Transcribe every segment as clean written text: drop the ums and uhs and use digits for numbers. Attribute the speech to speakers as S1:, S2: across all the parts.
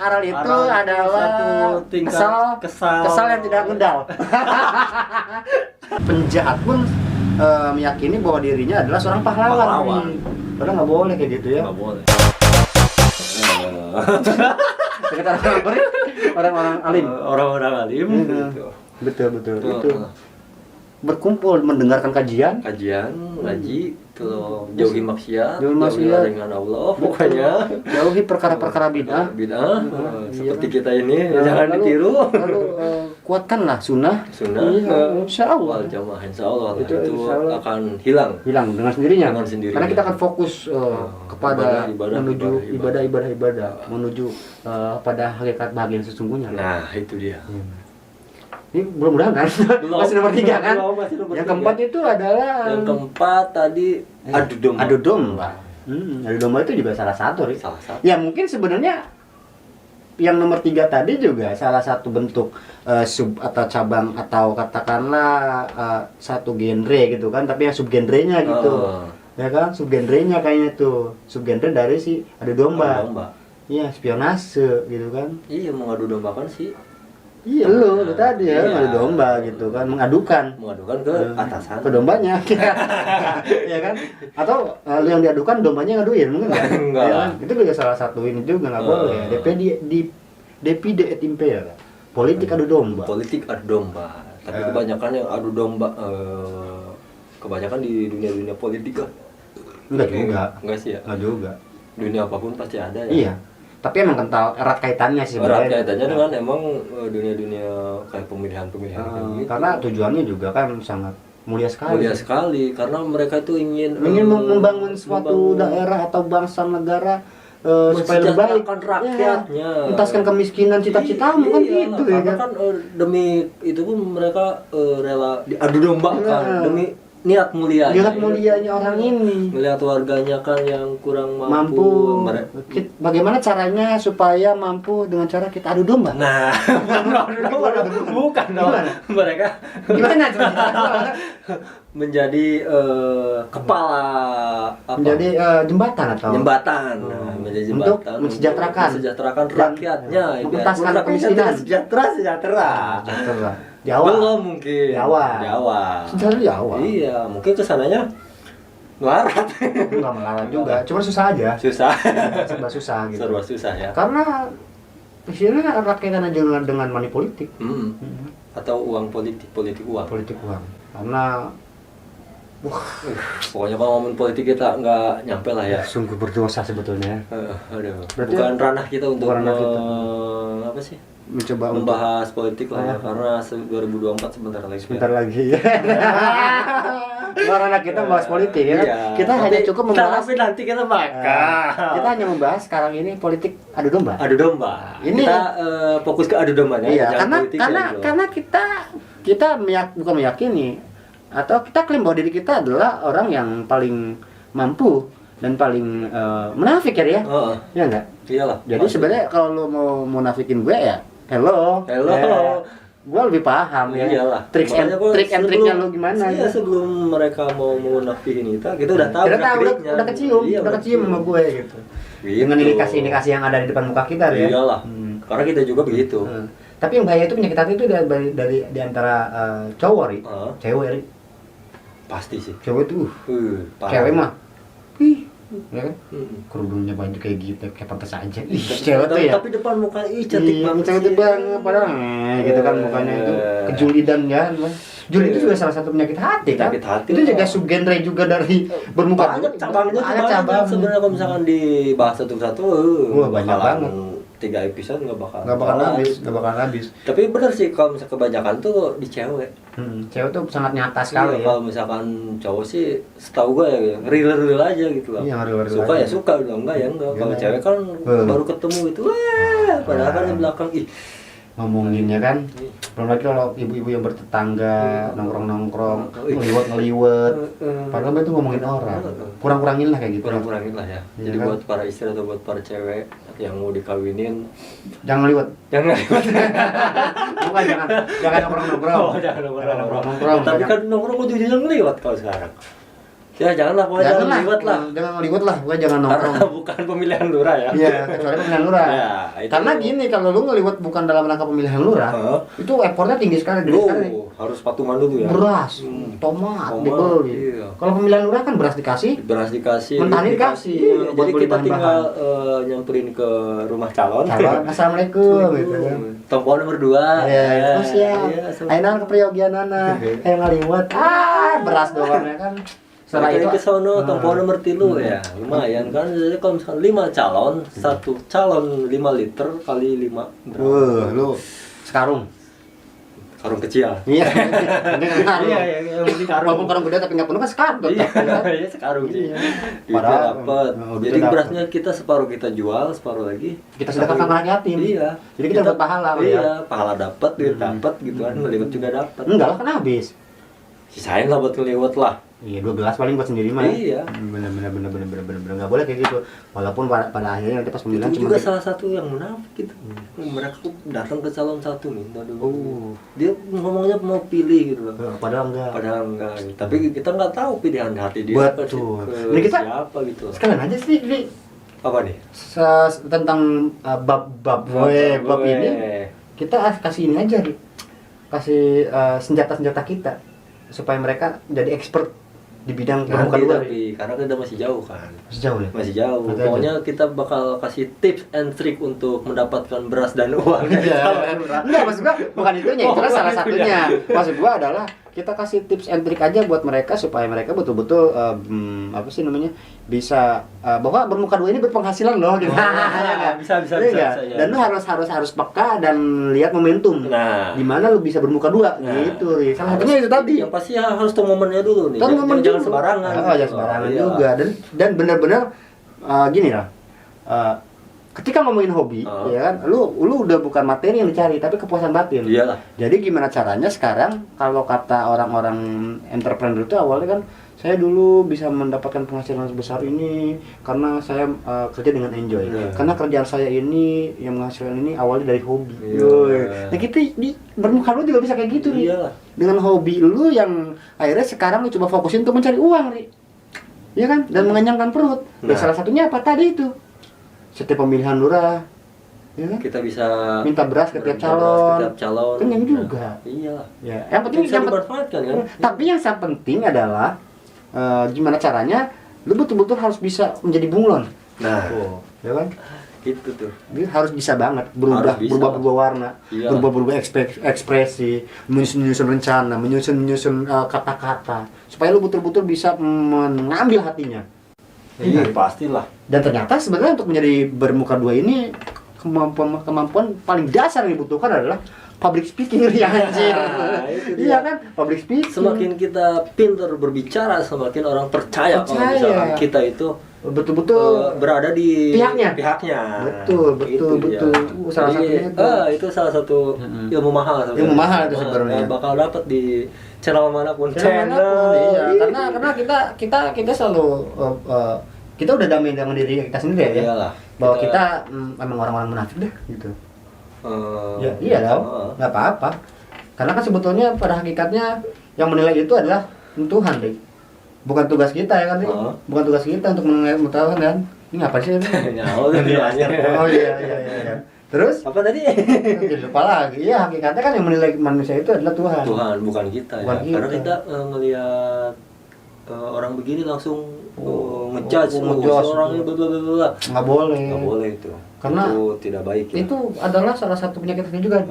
S1: Aral itu
S2: Aral itu
S1: adalah
S2: satu tingkat
S1: kesal yang tidak ngedal. Penjahat pun meyakini bahwa dirinya adalah seorang pahlawan. Padahal nggak boleh kayak gitu ya.
S2: Nggak boleh.
S1: Sekitar orang-orang alim.
S2: Orang-orang alim. Gitu.
S1: Betul. Itu berkumpul mendengarkan kajian,
S2: ngaji, tuh jauhi maksiat,
S1: Jauhi maksiat.
S2: dengan Allah, pokoknya
S1: jauhi perkara-perkara bid'ah.
S2: Seperti kita ini, jangan ditiru.
S1: Lalu kuatkanlah sunnah. Insya Allah.
S2: Wal jamaah insya Allah
S1: Itu
S2: itu
S1: insya Allah
S2: akan hilang
S1: dengan sendirinya. Karena kita akan fokus kepada menuju ibadah, menuju pada hakikat bahagia sesungguhnya.
S2: Nah, itu dia.
S1: Ini mudah-mudahan kan? Masih nomor 3 kan? Yang keempat itu adalah
S2: Yang keempat tadi adu domba.
S1: Adu domba itu juga salah satu, Rik.
S2: Salah satu.
S1: Ya mungkin sebenarnya yang nomor 3 tadi juga salah satu bentuk sub atau cabang atau katakanlah satu genre gitu kan, tapi yang subgenrenya gitu. Ya kan, subgenrenya kayaknya tuh. Subgenre dari si adu domba. Iya, spionase gitu kan.
S2: Iya, mengadu domba kan sih.
S1: Iya, lu tadi ya, adu domba gitu kan, mengadukan
S2: ke atasan,
S1: ke dombanya. Ya kan? Atau lu yang diadukan dombanya ngaduin mungkin enggak?
S2: Enggak.
S1: Ya kan? Itu juga salah satu ini juga enggak boleh. DPD et impera. Politik adu domba.
S2: Tapi kebanyakan yang adu domba kebanyakan di dunia politik kan. Enggak sih ya.
S1: Enggak juga.
S2: Dunia apapun pasti ada ya.
S1: Iya. Tapi emang kental erat kaitannya sih sebenarnya.
S2: Erat kaitannya dengan emang dunia kayak pemilihan gitu.
S1: Karena tujuannya juga kan sangat mulia sekali.
S2: Karena mereka itu ingin
S1: membangun suatu daerah atau bangsa negara supaya lebih baik
S2: rakyatnya,
S1: menuntaskan kemiskinan, cita-citamu kan gitu ya
S2: kan. Demi itu pun mereka rela diadu domba kan demi niat mulianya
S1: orang ini,
S2: melihat warganya kan yang kurang mampu.
S1: Bagaimana caranya supaya mampu dengan cara kita adu domba?
S2: Nah, bukan dong. Mereka
S1: gimana
S2: menjadi kepala
S1: menjadi jembatan
S2: menjadi jembatan
S1: untuk mensejahterakan
S2: rakyatnya,
S1: menuntaskan kemiskinan.
S2: sejahtera.
S1: Di awal.
S2: Belum mungkin.
S1: Di awal. Di awal.
S2: Iya, mungkin kesananya melarat.
S1: Enggak melarat juga, cuma susah aja. Serba susah gitu.
S2: Serba susah ya.
S1: Karena istilahnya erat kaitan aja dengan money politik.
S2: Atau uang politik uang.
S1: Karena
S2: pokoknya kalau ngomongin politik kita nggak nyampe lah ya.
S1: Sungguh berdosa sebetulnya.
S2: Bukan ranah kita untuk apa sih?
S1: Mencoba
S2: membahas politik lah ya, karena 2024 sebentar lagi.
S1: Karena kita membahas politik ya.
S2: Iya,
S1: kita hanya cukup membahas.
S2: Tapi nanti kita bakal.
S1: Kita hanya membahas sekarang ini politik adu domba.
S2: Ini kita fokus ke adu dombanya.
S1: Iya, karena kita bukan meyakini atau kita klaim bahwa diri kita adalah orang yang paling mampu dan paling munafik ya. Ya enggak?
S2: Iyalah.
S1: Jadi sebenarnya kalau lo mau munafikin gue ya, hello. Gue lebih paham ya.
S2: Iyalah.
S1: Trik and triknya lo gimana?
S2: Iya, sebelum mereka mau munafikin kita udah tahu.
S1: Udah kecium sama gue gitu. Dengan indikasi-indikasi yang ada di depan muka kita ya.
S2: Iyalah. Karena kita juga begitu.
S1: Tapi yang bahaya itu penyakit hati itu dari di antara cowok, Ri. Cewek, Ri.
S2: Pasti sih.
S1: Cewek tuh. Cewek mah. Ya kan? Kerudungnya baju kayak gitu, kayak pantas aja. Cewek tuh ya.
S2: Tapi depan mukanya cantik banget.
S1: Cantik banget padahal gitu kan mukanya itu kejulidan ya. Juli itu juga salah satu penyakit hati kan. Itu juga subgenre juga dari bermuka.
S2: Banyak cabangnya sebenarnya kalau misalkan dibahas satu-satu.
S1: Banyak banget.
S2: 3 episode nggak bakal
S1: habis.
S2: Tapi benar sih kalau misalkan kebanyakan tuh di cewek.
S1: Cewek tuh sangat nyata sekali.
S2: Kalau misalkan cowok sih setahu gue ya real aja gitu lah. Suka ya suka, enggak ya enggak. Kalau cewek kan baru ketemu itu, padahal kan di belakang
S1: ngomonginnya kan. Belum lagi kalau ibu-ibu yang bertetangga nongkrong ngeliwet. Padahal itu ngomongin orang. Kurang-kurangin lah kayak gitu.
S2: Kurang-kurangin lah ya. Jadi buat para istri atau buat para cewek yang mau dikawinin
S1: jangan ngeliwet. Bukan jangan nongkrong.
S2: Jangan nongkrong. Tapi kan nongkrong ujung-ujungnya ngeliwat kalau sekarang. Ya janganlah, pokoknya jangan liwat lah.
S1: Jangan liwat lah, pokoknya jangan nongkrong.
S2: Bukan pemilihan lurah ya.
S1: Iya, kecuali pemilihan lurah.
S2: Ya, itu.
S1: Karena gini, kalau lu ngeliwat bukan dalam rangka pemilihan lurah, itu effortnya tinggi sekali, gede sekali.
S2: Harus patungan dulu ya.
S1: Beras, tomat dibeli.
S2: Iya.
S1: Kalau pemilihan lurah kan beras dikasih,
S2: mentah dikasih.
S1: Iya,
S2: Jadi kita tinggal nyamperin ke rumah calon.
S1: Assalamualaikum gitu kan.
S2: Tombol nomor 2.
S1: Iya, siap. Ayeuna ke Priyogian anak, ngaliwat. Beras doang ya kan.
S2: Setelah itu ke sono tombol nomor 3 ya. Lumayan kan. Jadi kalau misalkan 5 calon, satu calon 5 liter kali 5 berapa?
S1: Lu sekarung.
S2: Karung kecil.
S1: Iya.
S2: Iya, yang penting karung.
S1: Walaupun karung gede tapi nggak penuh kan sekarung.
S2: Iya, sekarung sih. Duitnya dapat. Jadi berasnya kita separuh kita jual, separuh lagi
S1: kita sedekahkan ke anak yatim.
S2: Iya.
S1: Jadi kita dapat pahala.
S2: Iya, pahala dapat, duit dapat gitu kan. Ngeliwat juga dapat.
S1: Enggak lah, kan habis.
S2: Sisain lah buat ngeliwat lah.
S1: Iya, 2 gelas paling buat sendiri mah.
S2: Iya.
S1: Bener nggak boleh kayak gitu. Walaupun pada akhirnya nanti pas pemilihan
S2: itu
S1: cuma
S2: juga salah satu yang munafik gitu. Mereka tuh datang ke calon satu minta dulu. Dia ngomongnya mau pilih gitu loh.
S1: Padahal enggak.
S2: Gitu. Tapi kita nggak tahu pilihan hati dia
S1: betul. Ini kita
S2: siapa gitu.
S1: sekalian aja sih ini
S2: Apa nih?
S1: tentang bab ini kita kasih ini aja nih. Kasih senjata-senjata kita supaya mereka jadi expert di bidang bermuka dua.
S2: Tapi karena kita masih jauh kan.
S1: Masih jauh ya?
S2: Masih jauh. Pokoknya kita bakal kasih tips and trick untuk mendapatkan beras dan uang.
S1: Enggak, maksud gua bukan itunya, itu salah satunya. Maksud gua adalah kita kasih tips and trick aja buat mereka supaya mereka betul-betul apa sih namanya bisa bahwa bermuka dua ini berpenghasilan loh gitu.
S2: Bisa.
S1: Dan lu harus peka dan lihat momentum.
S2: Nah,
S1: di mana lu bisa bermuka dua gitu. Salah satunya itu tadi.
S2: Yang pasti harus tahu momennya dulu nih. Jangan sembarangan.
S1: Jangan sembarangan juga dan benar-benar gini lah. Ketika ngomongin hobi, ya kan, lu udah bukan materi yang dicari, tapi kepuasan batin.
S2: Iyalah.
S1: Jadi gimana caranya sekarang kalau kata orang-orang entrepreneur itu awalnya kan saya dulu bisa mendapatkan penghasilan sebesar ini karena saya kerja dengan enjoy. Karena kerjaan saya ini yang menghasilkan ini awalnya dari hobi. Nah kita di bermuka lu juga bisa kayak gitu nih. Dengan hobi lu yang akhirnya sekarang lu coba fokusin untuk mencari uang nih. Iya kan? Dan mengenyangkan perut. Dan salah satunya apa tadi itu? Setiap pemilihan lurah, ya kan?
S2: Kita bisa
S1: minta beras ke tiap calon. Kenyang juga.
S2: Iya.
S1: Ya, yang penting
S2: bisa dimanfaatkan kan.
S1: Tapi yang penting adalah gimana caranya lu betul-betul harus bisa menjadi bunglon.
S2: Nah,
S1: ya kan?
S2: Itu tuh.
S1: Dia harus bisa banget berubah warna, berubah ekspresi, menyusun rencana, menyusun kata-kata supaya lu betul-betul bisa mengambil hatinya.
S2: Iya, pastilah. Dan
S1: ternyata sebenarnya untuk menjadi bermuka dua ini kemampuan paling dasar yang dibutuhkan adalah public speaking ya anjir. Iya kan? Public speaking.
S2: Semakin kita pintar berbicara, semakin orang percaya kalau misalkan kita itu
S1: betul-betul
S2: berada di pihaknya.
S1: Betul. Salah satunya
S2: itu salah satu ilmu mahal sebenarnya.
S1: Ilmu mahal itu sebenarnya.
S2: Bakal dapat di channel manapun.
S1: Iya. Karena kita selalu kita udah damai dengan diri kita sendiri ya.
S2: Iyalah.
S1: Bahwa kita memang orang-orang munafik deh gitu. Ya iya dong. Enggak apa-apa. Karena kan sebetulnya pada hakikatnya yang menilai itu adalah Tuhan, Dik. Bukan tugas kita ya kan, Dik. Bukan tugas kita untuk mengetahui kan. Ini apa sih?
S2: Oh
S1: iya. Terus?
S2: Apa tadi?
S1: Jadi lupa lagi. Iya, hakikatnya kan yang menilai manusia itu adalah Tuhan.
S2: Tuhan, bukan kita ya. Karena kita ngelihat orang begini langsung ngejudge orangnya bla.
S1: Nggak boleh.
S2: Nggak boleh itu.
S1: Karena
S2: itu tidak baik. Ya.
S1: Itu adalah salah satu penyakit kita juga.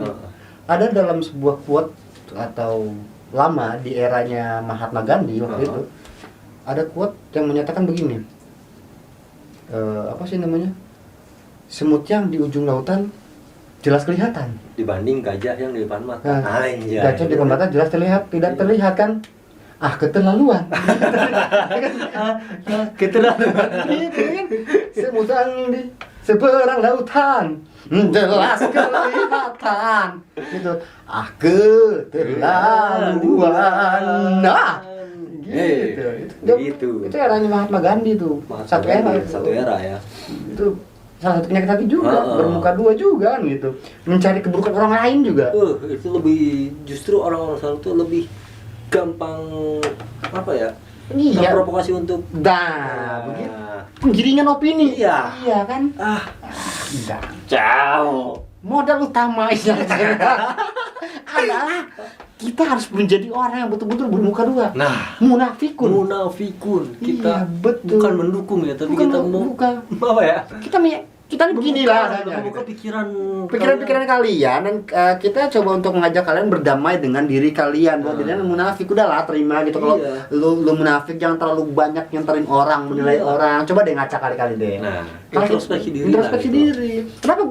S1: Ada dalam sebuah quote atau lama di eranya Mahatma Gandhi waktu itu. Ada quote yang menyatakan begini. Apa sih namanya? Semut yang di ujung lautan jelas kelihatan
S2: dibanding gajah yang di depan mata.
S1: Gajah di depan mata jelas tidak terlihat kan? Keterlaluan. Keterlaluan. Gitu kan? Semut yang di seberang lautan jelas kelihatan. Gitu. Keterlaluan. Gitu. Itu eranya Mahatma Gandhi tuh. Satu era ya. Itu salah satu penyakit hati juga, bermuka dua juga kan gitu. Mencari keburukan orang lain juga.
S2: Itu lebih justru orang-orang sana tuh lebih gampang apa ya?
S1: Iya.
S2: Provokasi untuk
S1: begitu. Penggiringan opini.
S2: Iya.
S1: Iya kan? Enggak.
S2: Jauh.
S1: Modal utamanya adalah kita harus menjadi orang yang betul-betul bermuka dua.
S2: Nah,
S1: munafikun.
S2: Kita
S1: Iya, betul.
S2: bukan mendukung ya, tapi
S1: Bukan,
S2: kita mau
S1: bukan.
S2: apa ya?
S1: Kita ini beginilah adanya.
S2: Membuka
S1: pikiran kalian dan kita coba untuk mengajak kalian berdamai dengan diri kalian. Bahwa dirinya munafik, udahlah terima gitu. Kalau
S2: Iya.
S1: lu munafik jangan terlalu banyak nyenterin orang, menilai
S2: Iya.
S1: orang. Coba deh ngaca kali-kali deh.
S2: Nah,
S1: Kalau
S2: introspeksi diri.
S1: Introspeksi
S2: lah, gitu.
S1: diri. Kenapa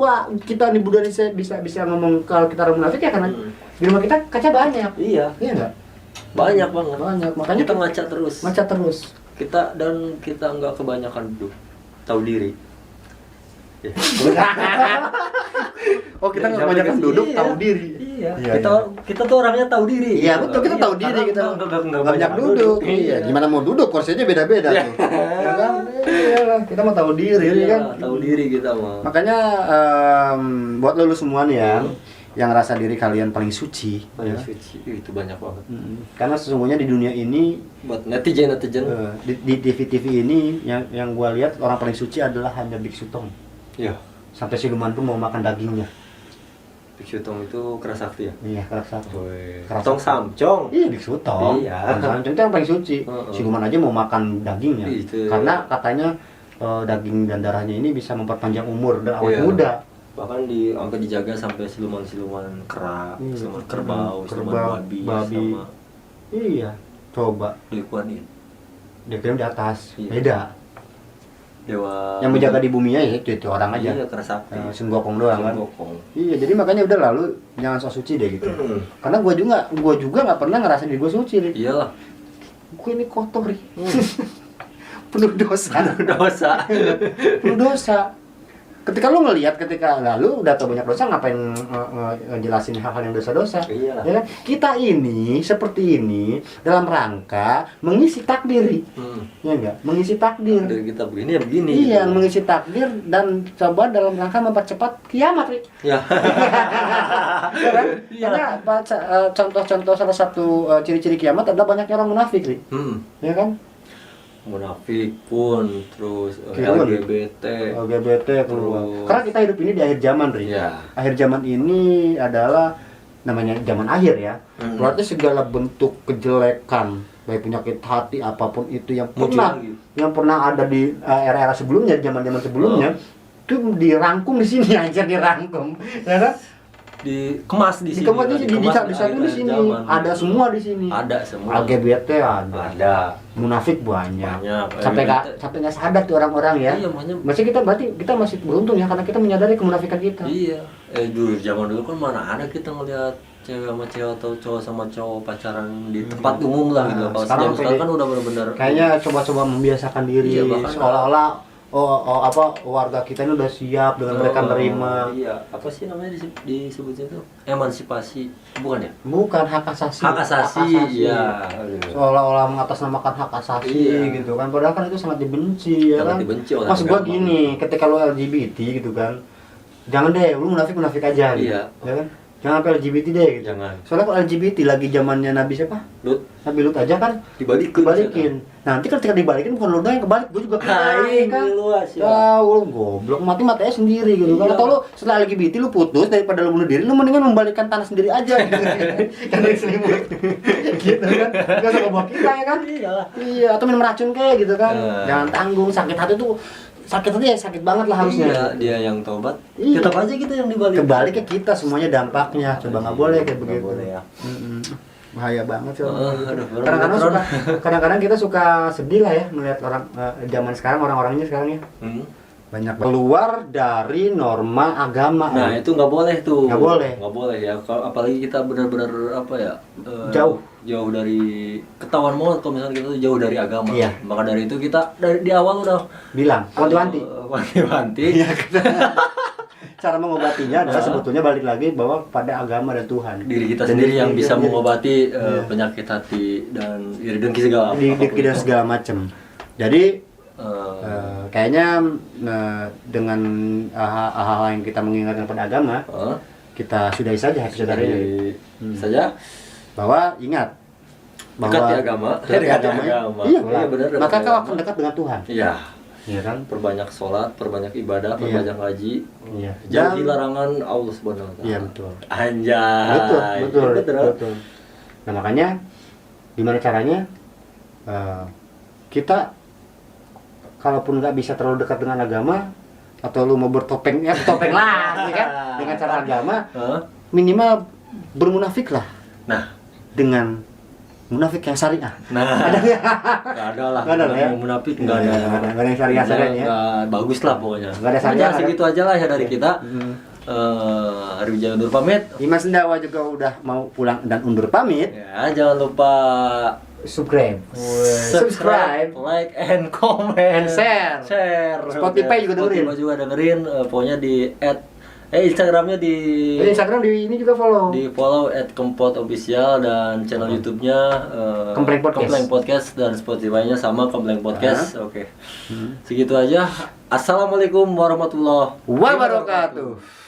S1: kita di budaya bisa ngomong kalau kita orang munafik ya karena di rumah kita kaca banyak.
S2: Iya.
S1: Iya enggak?
S2: Banyak banget.
S1: Banyak. Makanya
S2: Kita ngaca terus.
S1: ngaca terus.
S2: Kita nggak kebanyakan duduk, tahu diri. Ya.
S1: Oh, kita nggak kebanyakan duduk,
S2: Iya.
S1: tahu diri.
S2: Iya.
S1: Iya,
S2: kita tuh orangnya tahu diri.
S1: Iya
S2: gitu.
S1: betul, kita tahu diri, kita
S2: nggak
S1: nggak banyak duduk. Iya, gimana mau duduk, kursinya beda-beda
S2: Iya.
S1: tuh. Ya kan? Iya lah, kita mau tahu diri
S2: Iya,
S1: kan.
S2: tahu diri kita mah.
S1: Makanya buat lulu semua nih yang rasa diri kalian paling suci,
S2: Paling
S1: ya.
S2: suci. Itu banyak banget.
S1: Karena sesungguhnya di dunia ini
S2: Buat netizen.
S1: di TV ini yang gua lihat orang paling suci adalah hanya Biksu Tong.
S2: Iya.
S1: Sampai siluman pun mau makan dagingnya.
S2: Biksu Tong itu keras sakti ya.
S1: Iya, kerasa. Keras
S2: Tong
S1: sakti.
S2: Samcong.
S1: Iya, Biksu Tong.
S2: Iya.
S1: Samcong itu yang paling suci. Siluman aja mau makan dagingnya.
S2: Itu.
S1: Karena katanya daging dan darahnya ini bisa memperpanjang umur dan awet
S2: Iya.
S1: muda.
S2: Bahkan sampai dijaga sampai siluman-siluman kera, siluman kerbau, siluman babi, sama
S1: Iya. Coba
S2: Dewa Kuan Yin.
S1: dia kirim di atas.
S2: Iya.
S1: Beda.
S2: Dewa
S1: Yang menjaga di bumi ya itu orang aja.
S2: Iya, keras sakti.
S1: Sun Gokong doang kan.
S2: Gokong.
S1: Iya, jadi makanya udah lalu jangan sok suci deh gitu. Karena gua juga nggak pernah ngerasain diri gua suci, Ri.
S2: Iyalah.
S1: Gua ini kotor, Ri. Penuh dosa.
S2: Dosa.
S1: Penuh dosa. Ketika lalu udah tau banyak dosa, ngapain ngejelasin hal-hal yang dosa-dosa?
S2: Iyalah.
S1: Ya kan? Kita ini seperti ini dalam rangka mengisi takdir, ya enggak? Mengisi takdir.
S2: Dari kita begini ya begini.
S1: Iya,
S2: gitu.
S1: mengisi takdir dan coba dalam rangka mempercepat kiamat, Ri.
S2: Ya.
S1: Ya kan? Karena contoh-contoh salah satu ciri-ciri kiamat adalah banyaknya orang munafik, Ri. Ya kan?
S2: Munafik pun, terus
S1: Kirun. LGBT keluar.
S2: Terus.
S1: Karena kita hidup ini di akhir zaman, Ri.
S2: Iya.
S1: Akhir zaman ini adalah namanya zaman akhir ya. Berarti segala bentuk kejelekan, baik penyakit hati apapun itu yang pernah ada di era-era sebelumnya, zaman-zaman sebelumnya, itu dirangkum di sini aja, dirangkum. Ya kan?
S2: Dikemas di sini.
S1: Dikemas di sini. Ada semua di sini.
S2: Ada semua.
S1: LGBT ada. Munafik banyak. Sampai nggak sadar tuh orang-orang ya.
S2: Iya, makanya.
S1: Berarti kita masih beruntung ya karena kita menyadari kemunafikan kita.
S2: Iya. Dulu zaman dulu kan mana ada kita ngelihat cewek sama cewek atau cowok sama cowok pacaran di tempat umum lah gitu. Kalau sekarang kan udah benar-benar
S1: kayaknya coba-coba membiasakan diri,
S2: iya,
S1: seolah-olah warga kita ini udah siap dengan mereka menerima.
S2: Iya, apa sih namanya disebutnya itu? Emansipasi, bukan ya?
S1: Bukan hak asasi.
S2: Hak asasi, iya.
S1: Seolah-olah mengatasnamakan hak asasi gitu kan. Padahal kan itu sangat dibenci ya kan.
S2: Dibenci oleh
S1: Maksud gua gini, ketika lu LGBT gitu kan, jangan deh, lu munafik aja gitu.
S2: Iya.
S1: Ya kan? Jangan sampai LGBT deh gitu.
S2: Jangan.
S1: Soalnya kalau LGBT lagi zamannya Nabi siapa? Nabi Lut aja kan dibalikin. Nanti ketika dibalikin bukan lu doang yang kebalik, gua juga kebalik kan. Lu goblok, mati aja sendiri gitu kan. Atau lu setelah LGBT lu putus, daripada lu bunuh diri, lu mendingan membalikkan tanah sendiri aja gitu. Kan dari selimut. Gitu kan. Enggak usah bawa kita ya kan? Iya, atau minum racun kayak gitu kan. Jangan tanggung, sakit hati tuh ya sakit banget lah harusnya.
S2: Iya, dia yang tobat.
S1: Iya.
S2: Tetap aja kita yang dibalik.
S1: Kebaliknya kita semuanya dampaknya. Coba nggak boleh kayak begitu.
S2: Boleh ya.
S1: Bahaya banget sih.
S2: Kadang-kadang
S1: Kadang-kadang kita suka sedih lah ya melihat orang zaman sekarang, orang-orangnya sekarang ya. Banyak keluar dari norma agama.
S2: Nah, itu nggak boleh tuh.
S1: Nggak boleh
S2: ya. Kalau apalagi kita benar-benar apa ya? Jauh dari ketahuan banget kalau misalnya kita tuh jauh dari agama.
S1: Iya.
S2: Maka dari itu kita di awal udah
S1: bilang wanti-wanti.
S2: Wanti-wanti.
S1: Cara mengobatinya adalah sebetulnya balik lagi bahwa pada agama dan Tuhan.
S2: Diri kita sendiri yang bisa mengobati penyakit hati dan iri dengki segala
S1: dengki dan segala macam. Jadi kayaknya dengan hal-hal yang kita mengingatkan pada agama, kita sudahi saja episode hari ini.
S2: Saja
S1: Bahwa ingat,
S2: dekati agama,
S1: dekati agama. Iya,
S2: benar.
S1: Maka kau akan dekat dengan Tuhan.
S2: Iya.
S1: Iya kan?
S2: Perbanyak sholat, perbanyak ibadah, perbanyak ngaji.
S1: Iya.
S2: Jauhi larangan Allah Subhanahu wa taala.
S1: Iya, betul.
S2: Anjay.
S1: Betul. Nah, makanya gimana caranya kita kalaupun nggak bisa terlalu dekat dengan agama atau lu mau bertopeng topeng lah ya kan dengan cara agama, minimal bermunafik lah.
S2: Nah,
S1: dengan munafik yang syariah.
S2: Nah, nggak ada lah.
S1: Nggak ada ya?
S2: Munafik nggak ada.
S1: Nggak ada yang syariah ya.
S2: Bagus lah pokoknya.
S1: Nggak ada syariah.
S2: Segitu aja lah ya dari kita. Ari Wijaya undur pamit.
S1: Dimas Sendawa juga udah mau pulang dan undur pamit.
S2: Ya, jangan lupa
S1: subscribe,
S2: like and comment,
S1: share. Spotify juga dengerin.
S2: Spotify juga dengerin. Pokoknya di Instagramnya di
S1: Instagram di ini juga follow.
S2: Di follow @kempotofficial dan channel YouTube-nya
S1: Kompleng
S2: Podcast dan Spotify-nya sama Kompleng Podcast. Oke. Segitu aja. Assalamualaikum warahmatullahi
S1: wabarakatuh.